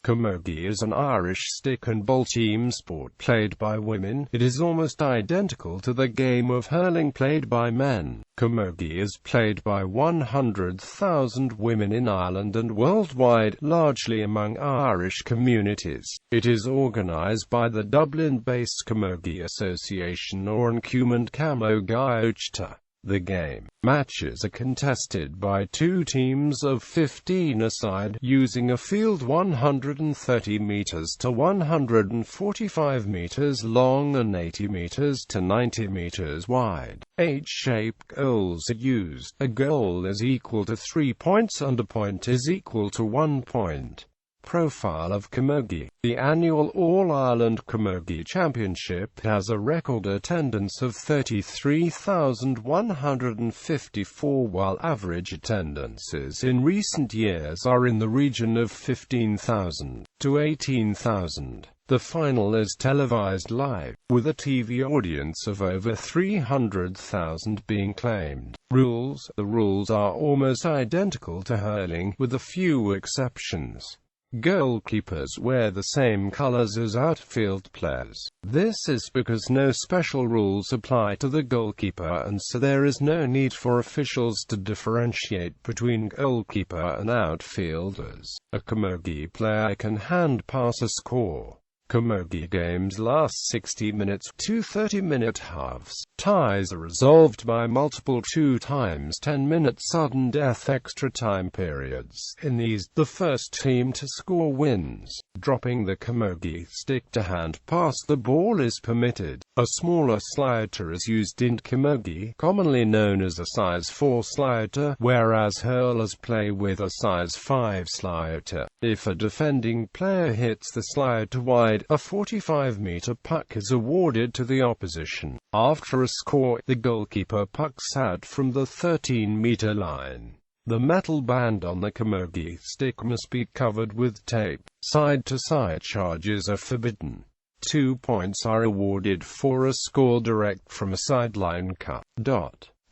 Camogie is an Irish stick and ball team sport played by women. It is almost identical to the game of hurling played by men. Camogie is played by 100,000 women in Ireland and worldwide, largely among Irish communities. It is organised by the Dublin-based Camogie Association or An Cumann Camógaíochta. The game matches are contested by two teams of 15 a side, using a field 130 meters to 145 meters long and 80 meters to 90 meters wide. H-shaped goals are used. A goal is equal to 3 points and a point is equal to 1 point. Profile of Camogie. The annual All-Ireland Camogie Championship has a record attendance of 33,154, while average attendances in recent years are in the region of 15,000 to 18,000. The final is televised live, with a TV audience of over 300,000 being claimed. Rules. The rules are almost identical to hurling, with a few exceptions. Goalkeepers wear the same colors as outfield players. This is because no special rules apply to the goalkeeper, and so there is no need for officials to differentiate between goalkeeper and outfielders. A Camogie player can hand pass a score. Camogie games last 60 minutes, 2 30-minute halves. Ties are resolved by multiple 2 times 10-minute sudden death extra time periods. In these, the first team to score wins. Dropping the Camogie stick to hand pass the ball is permitted. A smaller slider is used in Camogie, commonly known as a size 4 slider, whereas hurlers play with a size 5 slider. If a defending player hits the slider wide, a 45-meter puck is awarded to the opposition. After a score, the goalkeeper pucks out from the 13-meter line. The metal band on the Camogie stick must be covered with tape. Side-to-side charges are forbidden. 2 points are awarded for a score direct from a sideline cut.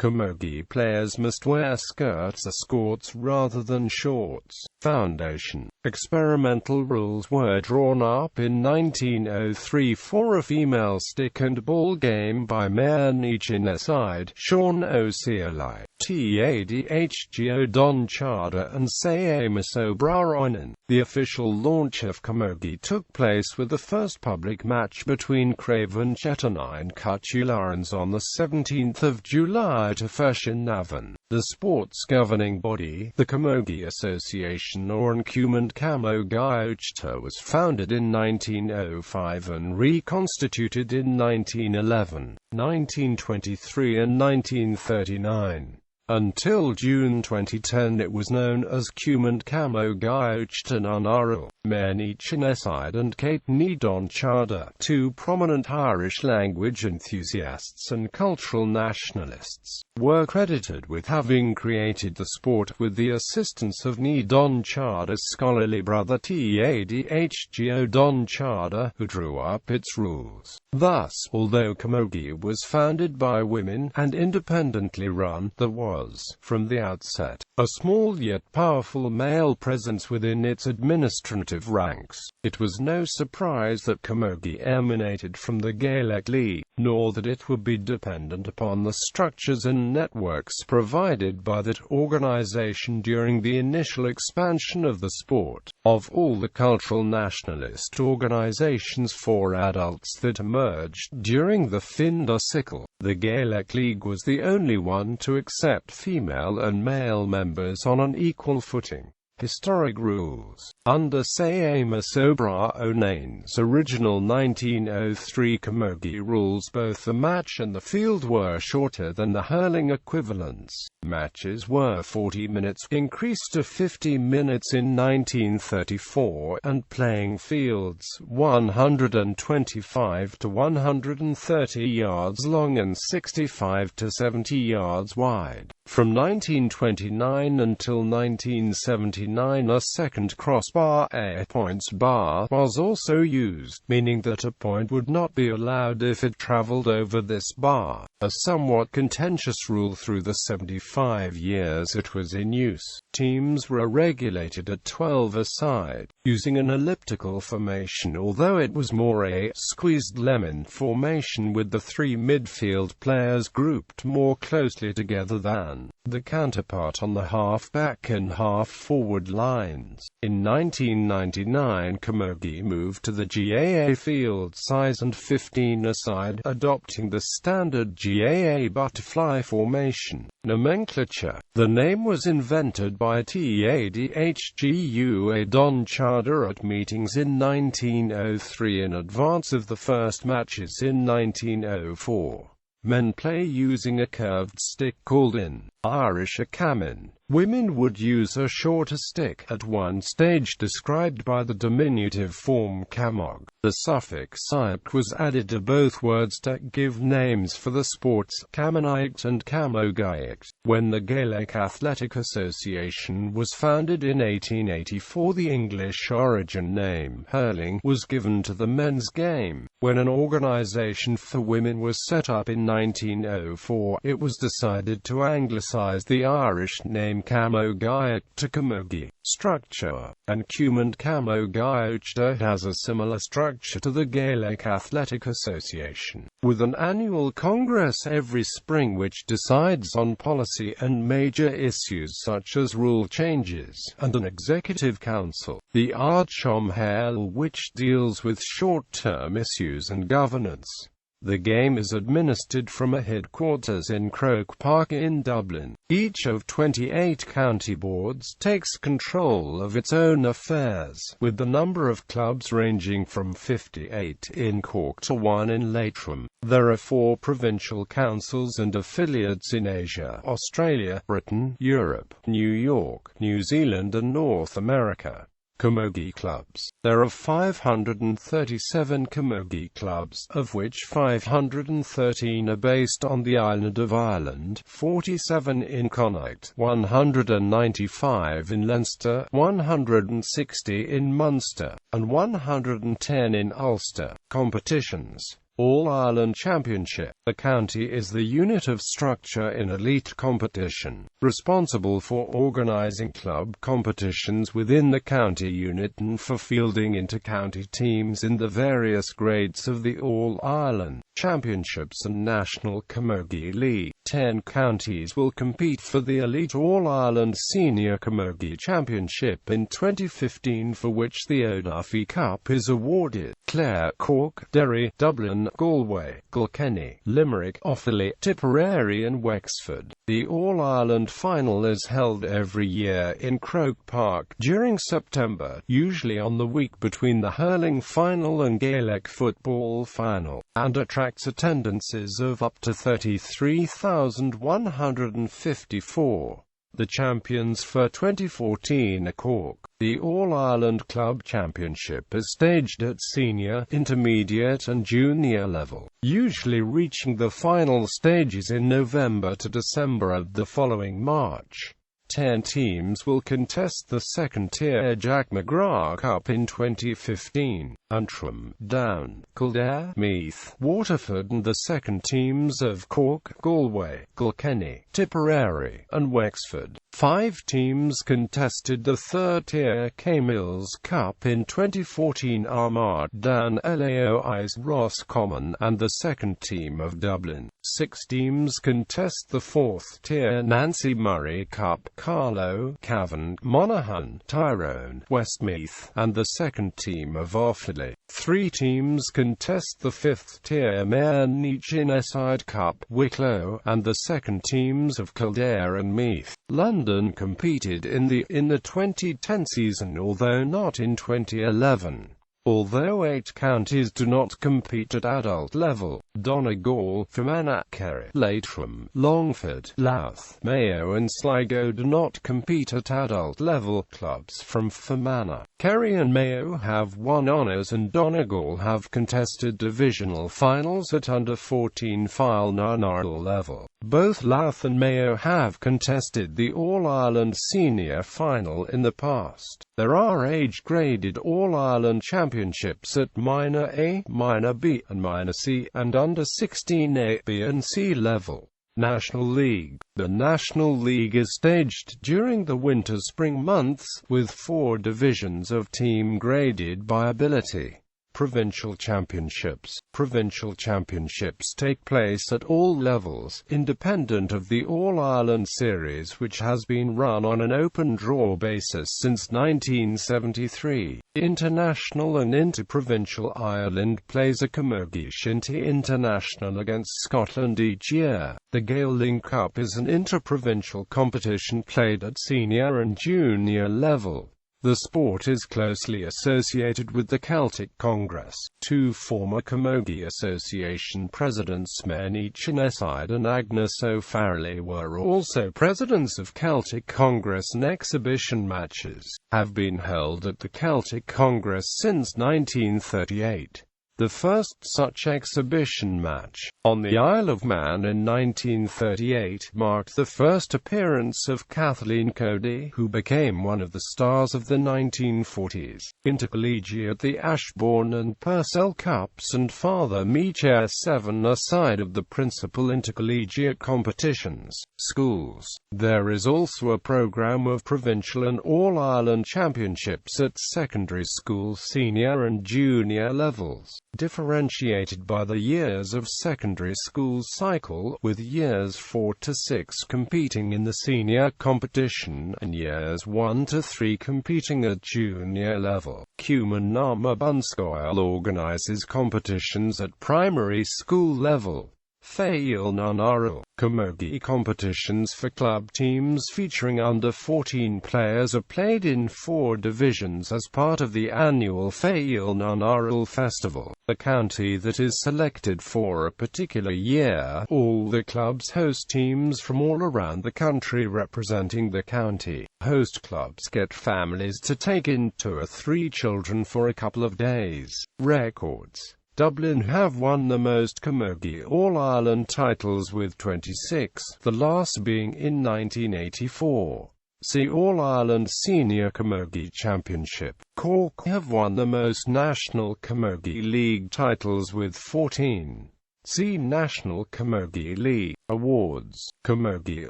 Camogie players must wear skirts or skirts rather than shorts. Foundation. Experimental rules were drawn up in 1903 for a female stick and ball game by men.Camogie, Sean O'Searle, Tadhgo Don Chada and Seamus O'Brien. The official launch of Camogie took place with the first public match between Craven Chettanai and Cutullarans on the 17th of July to Feshin Navan. The sport's governing body, the Camogie Association or An Cumann Camógaíochta, was founded in 1905 and reconstituted in 1911, 1923 and 1939. Until June 2010 it was known as Cumann Camógaíochta Nunaril. men.Camogie and Kate Don Chada, two prominent Irish language enthusiasts and cultural nationalists, were credited with having created the sport with the assistance of Don Chada's scholarly brother Tadhgo Don Chada, who drew up its rules. Thus, although Camogie was founded by women and independently run, there was, from the outset, a small yet powerful male presence within its administrative ranks. It was no surprise that Camogie emanated from the Gaelic League, nor that it would be dependent upon the structures and networks provided by that organization during the initial expansion of the sport. Of all the cultural nationalist organizations for adults that emerged during the Finda cycle, the Gaelic League was the only one to accept female and male members on an equal footing. Historic rules. Under Seamus O'Brien's original 1903 Camogie rules, both the match and the field were shorter than the hurling equivalents. Matches were 40 minutes, increased to 50 minutes in 1934, and playing fields 125 to 130 yards long and 65 to 70 yards wide. From 1929 until 1979, 1999 a second crossbar, a points bar, was also used, meaning that a point would not be allowed if it travelled over this bar, a somewhat contentious rule through the 75 years it was in use. Teams were regulated at 12 a side, using an elliptical formation, although it was more a squeezed lemon formation with the three midfield players grouped more closely together than the counterpart on the half-back and half-forward lines. In 1999, Camogie moved to the GAA field size and 15 a side, adopting the standard GAA butterfly formation nomenclature. The name was invented by TADHGUA Don Chada at meetings in 1903 in advance of the first matches in 1904. Men play using a curved stick called in Irish a camin. Women would use a shorter stick, at one stage described by the diminutive form camog. The suffix -ic was added to both words to give names for the sports Camogie and Camógaíochta. When the Gaelic Athletic Association was founded in 1884, the English origin name hurling was given to the men's game. When an organisation for women was set up in 1904, it was decided to anglicise the Irish name Camógaíochta to Camogie. Structure. An Cumann Camógaíochta has a similar structure to the Gaelic Athletic Association, with an annual congress every spring which decides on policy and major issues such as rule changes, and an executive council, the An Cumann, which deals with short-term issues and governance. The game is administered from a headquarters in Croke Park in Dublin. Each of 28 county boards takes control of its own affairs, with the number of clubs ranging from 58 in Cork to 1 in Leitrim. There are 4 provincial councils and affiliates in Asia, Australia, Britain, Europe, New York, New Zealand and North America. Camogie clubs. There are 537 camogie clubs, of which 513 are based on the island of Ireland, 47 in Connacht, 195 in Leinster, 160 in Munster, and 110 in Ulster. Competitions. All-Ireland Championship. The county is the unit of structure in elite competition, responsible for organising club competitions within the county unit and for fielding inter-county teams in the various grades of the All-Ireland Championships and National Camogie League. 10 counties will compete for the Elite All-Ireland Senior Camogie Championship in 2015, for which the O'Duffy Cup is awarded. Clare, Cork, Derry, Dublin, Galway, Kilkenny, Limerick, Offaly, Tipperary and Wexford. The All-Ireland Final is held every year in Croke Park during September, usually on the week between the hurling final and Gaelic football final, and attracts attendances of up to 33,154. The champions for 2014 are Cork. The All-Ireland Club Championship is staged at senior, intermediate and junior level, usually reaching the final stages in November to December of the following March. 10 teams will contest the second-tier Jack McGrath Cup in 2015. Antrim, Down, Kildare, Meath, Waterford and the second teams of Cork, Galway, Kilkenny, Tipperary, and Wexford. 5 teams contested the third-tier Camilles Cup in 2014. Armagh, Down, Laois, Roscommon, and the second team of Dublin. 6 teams contest the fourth-tier Nancy Murray Cup, Carlow, Cavan, Monaghan, Tyrone, Westmeath, and the second team of Offaly. 3 teams contest the fifth-tier men.Side Cup, Wicklow, and the second teams of Kildare and Meath. London competed in the 2010 season, although not in 2011. Although 8 counties do not compete at adult level, Donegal, Fermanagh, Kerry, Leitrim, Longford, Louth, Mayo and Sligo do not compete at adult level. Clubs from Fermanagh, Kerry and Mayo have won honours and Donegal have contested divisional finals at under-14 File-Nanarl level. Both Louth and Mayo have contested the All-Ireland Senior Final in the past. There are age-graded All-Ireland Championships at Minor A, Minor B, and Minor C, and under-16 A, B and C level. National League. The National League is staged during the winter-spring months, with 4 divisions of team graded by ability. Provincial Championships. Provincial Championships take place at all levels, independent of the All-Ireland Series, which has been run on an open draw basis since 1973. International and interprovincial. Ireland plays a Camógaíochta international against Scotland each year. The Gaeling Cup is an interprovincial competition played at senior and junior level. The sport is closely associated with the Celtic Congress. 2 former Camogie Association presidents, men.Camogie and Agnes O'Farrelly, were also presidents of Celtic Congress, and exhibition matches have been held at the Celtic Congress since 1938. The first such exhibition match, on the Isle of Man in 1938, marked the first appearance of Kathleen Cody, who became one of the stars of the 1940s. Intercollegiate. The Ashbourne and Purcell Cups and Father Meacher 7 are side of the principal intercollegiate competitions. Schools. There is also a program of provincial and All-Ireland championships at secondary school senior and junior levels, differentiated by the years of secondary school cycle, with years 4 to 6 competing in the senior competition, and years 1 to 3 competing at junior level. Cumann Camógaíochta organizes competitions at primary school level. File-Nanarl Camogie competitions for club teams featuring under 14 players are played in 4 divisions as part of the annual File-Nanarl festival. The county that is selected for a particular year. All the clubs host teams from all around the country representing the county. Host clubs get families to take in 2 or 3 children for a couple of days. Records. Dublin have won the most Camogie All-Ireland titles with 26, the last being in 1984. See All-Ireland Senior Camogie Championship. Cork have won the most National Camogie League titles with 14. See National Camogie League. Awards. Camogie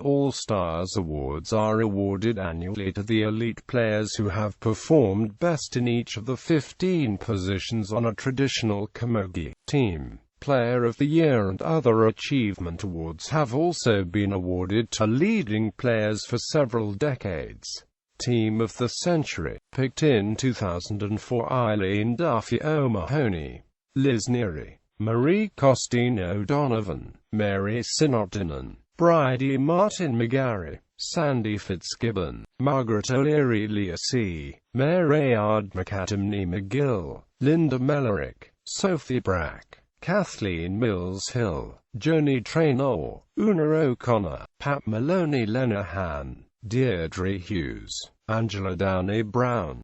All-Stars Awards are awarded annually to the elite players who have performed best in each of the 15 positions on a traditional Camogie team. Player of the Year and other achievement awards have also been awarded to leading players for several decades. Team of the Century. Picked in 2004: Eileen Duffy O'Mahony, Liz Neary, Marie Costine O'Donovan, Mary Sinottinan, Bridie Martin McGarry, Sandy Fitzgibbon, Margaret O'Leary, Leah C., Mary Ard McAdamney McGill, Linda Mellerick, Sophie Brack, Kathleen Mills-Hill, Joni Traynor, Una O'Connor, Pat Maloney, Lena Han, Deirdre Hughes, Angela Downey Brown.